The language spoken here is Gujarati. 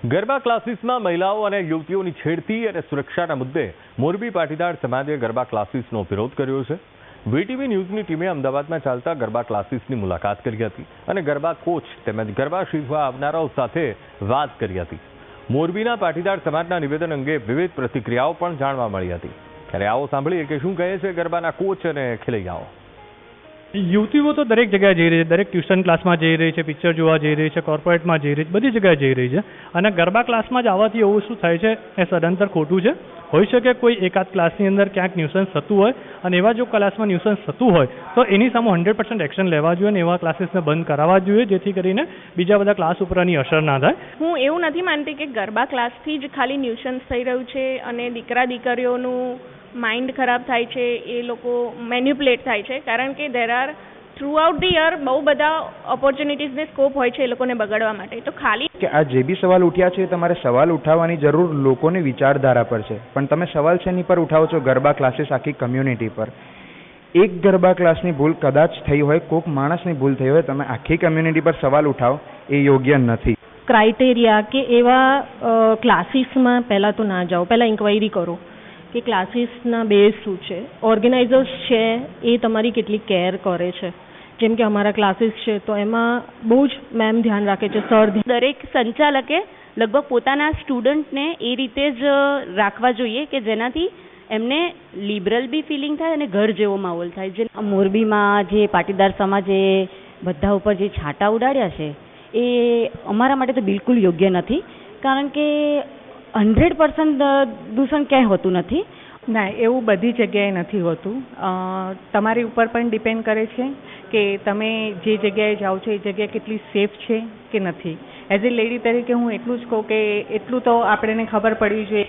ગરબા ક્લાસીસમાં મહિલાઓ અને યુવતીઓની છેડતી અને સુરક્ષાના મુદ્દે મોરબી પાટીદાર સમાજે ગરબા ક્લાસીસનો વિરોધ કર્યો છે. વીટીવી ન્યૂઝની ટીમે અમદાવાદમાં ચાલતા ગરબા ક્લાસીસની મુલાકાત કરી હતી અને ગરબા કોચ તેમજ ગરબા શીખવા આવનારાઓ સાથે વાત કરી હતી. મોરબીના પાટીદાર સમાજના નિવેદન અંગે વિવિધ પ્રતિક્રિયાઓ પણ જાણવા મળી હતી. ત્યારે આવો સાંભળીએ કે શું કહે છે ગરબાના કોચ અને ખેલૈયાઓ. યુવતીઓ તો દરેક જગ્યાએ જઈ રહી છે, દરેક ટ્યુશન ક્લાસમાં જઈ રહી છે, પિક્ચર જોવા જઈ રહી છે, કોર્પોરેટમાં જઈ રહી છે, બધી જગ્યાએ જઈ રહી છે. અને ગરબા ક્લાસમાં જ આવવાથી એવું શું થાય છે એ સદંતર ખોટું છે. હોઈ શકે કોઈ એકાદ ક્લાસની અંદર ક્યાંક ન્યુસન્સ થતું હોય અને એવા જો ક્લાસમાં ન્યુસન્સ થતું હોય તો એની સામે 100% એક્શન લેવા જોઈએ અને એવા ક્લાસીસને બંધ કરાવવા જોઈએ, જેથી કરીને બીજા બધા ક્લાસ ઉપર એની અસર ના થાય. હું એવું નથી માનતી કે ગરબા ક્લાસથી જ ખાલી ન્યુસન્સ થઈ રહ્યું છે અને દીકરા દીકરીઓનું માઇન્ડ ખરાબ થાય છે, એ લોકો મેન્યુપ્યુલેટ થાય છે. કારણ કે there are through out the year બહુ બધા ઓપોર્ચ્યુનિટીઝને સ્કોપ હોય છે એ લોકોને બગાડવા માટે. તો ખાલી કે આ જે બી સવાલ ઉઠ્યા છે તમારે સવાલ ઉઠાવવાની જરૂર લોકોની વિચારધારા પર છે, પણ તમે સવાલ શેની પર ઉઠાવો છો? ગરબા ક્લાસીસ આખી કમ્યુનિટી પર. એક ગરબા ક્લાસની ભૂલ કદાચ થઈ હોય, કોઈક માણસની ભૂલ થઈ હોય, તમે આખી કમ્યુનિટી પર સવાલ ઉઠાવો એ યોગ્ય નથી. ક્રાઇટેરિયા કે એવા ક્લાસીસમાં પહેલાં તો ના જાઓ, પહેલાં ઇન્ક્વાયરી કરો કે ક્લાસીસના બેઝ શું છે, ઓર્ગેનાઇઝર્સ છે એ તમારી કેટલી કેર કરે છે. જેમ કે અમારા ક્લાસીસ છે તો એમાં બહુ જ મેમ ધ્યાન રાખે છે, સર. દરેક સંચાલકે લગભગ પોતાના સ્ટુડન્ટને એ રીતે જ રાખવા જોઈએ કે જેનાથી એમને લિબરલ બી ફિલિંગ થાય અને ઘર જેવો માહોલ થાય. જે મોરબીમાં જે પાટીદાર સમાજે બધા ઉપર જે છાંટા ઉડાડ્યા છે એ અમારા માટે તો બિલકુલ યોગ્ય નથી. કારણ કે 100% દૂષણ ક્યાંય હોતું નથી. ના, એવું બધી જગ્યાએ નથી હોતું. તમારી ઉપર પણ ડિપેન્ડ કરે છે કે તમે જે જગ્યાએ જાઓ છો એ જગ્યા કેટલી સેફ છે કે નથી. એઝ એ લેડી તરીકે હું એટલું જ કહું કે એટલું તો આપણને ખબર પડવી જોઈએ